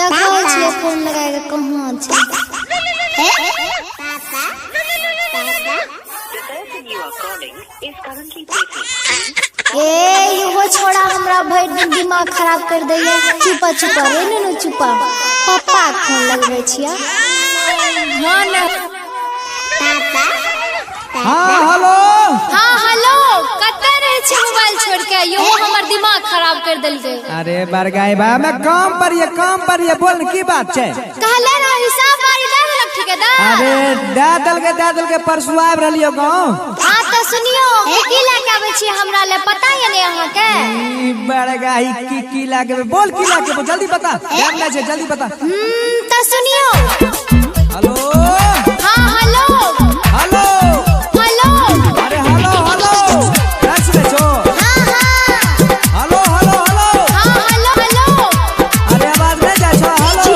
देखो छिए फोन लगाए के कहां छै ए यो छोड़ा हमरा भर दिन दिमाग खराब कर दैया। चुपा चुपा रे ननु चुपा पापा फोन लगबै छिया। हां ना हां हेलो कतै रह छी मोबाइल छोड़ के यो हमर दिमाग खराब कर देलकै। अरे बरगाई बा मैं काम पर ये बोल की बात छै। कहले रह हिसाब बारी दे देलक ठेकेदार। अरे दे दल के परसू आब रहलियो गांव। हां त सुनियो की लेके आबै छी हमरा ले पता य ने अहाँ के। ई बरगाई की लागे बोल की लागे जल्दी बता टाइम ना छै जल्दी बता। त सुनियो हेलो हां हेलो अरे हेलो कैसे छो। हेलो अरे आवाज नहीं जा छो। हेलो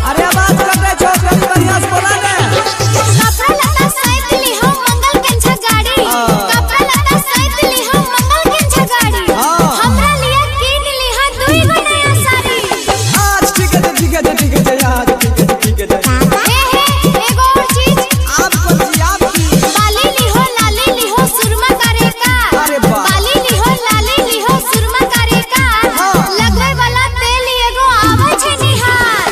अरे आवाज कटे छो कभी बढ़िया से बोला ने। कपड़ा लता सहित ली हम मंगल केंछा गाड़ी। कपड़ा लता सहित ली हम मंगल केंछा गाड़ी। हमरा लिए कीन ली है दुई गो नया साड़ी। आज ठीक है यार ठीक है एगो और चीज आपकी बाली ली हो सुरमा करे का। अरे वाह। बाली ली हो सुरमा करे का। लगवे वाला तेल एगो आवे छै निहार।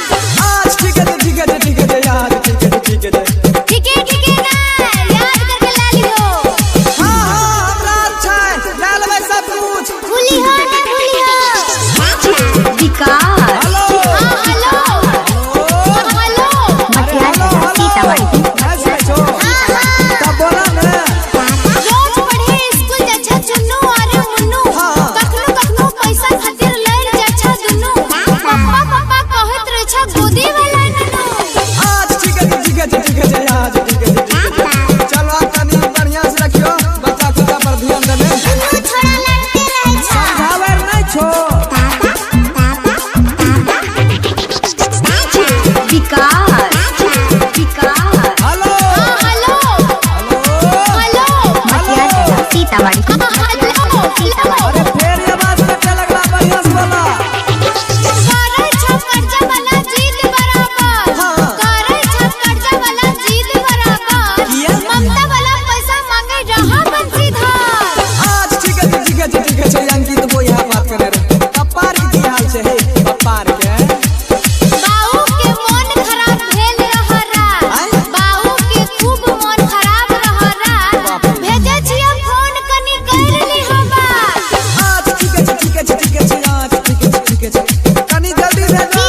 आज ठीक है यार ठीक है ना याद करके ला लियो। हां हमरा अच्छा है ला लेबै सब कुछ। भूली हो ना भूली हो। विकास हेलो कैसे छो तब बोला ने। रोज पढ़े स्कूल जाछा चुन्नू और मुन्नू। कखनो पैसा खातिर लड़ जाछा दुन्नू। पापा कहत रह छ गोदी वाला नन्नू। आज ठीक है यार ठीक है चलो आप तनी बढ़िया से रखियो बच्चा खुदा पर ध्यान देने। दुन्नू छोड़ा लड़ते रह छ। समझावे नहीं छो। विकास हेलो सीतामढ़ी अरे फिर ये बात कटे लगला बढ़िया से बोला। करे छ कर्जा वाला जीत बराबर। करे छ कर्जा वाला जीत बराबर। किया? ममता वाला पैसा मांगे रहा बंसीधर। आज ठीक है अंकित वो यहाँ बात करे रहे पप्पार की हाल से है पप्पार के। बाऊ के मन खराब भेल रहरा। बाऊ के खूब मन खराब रहरा। भेजे छियै फोन कनी कर ली हमरा। आज ठीक है आज ठीक है कनी जल्दी भेजो।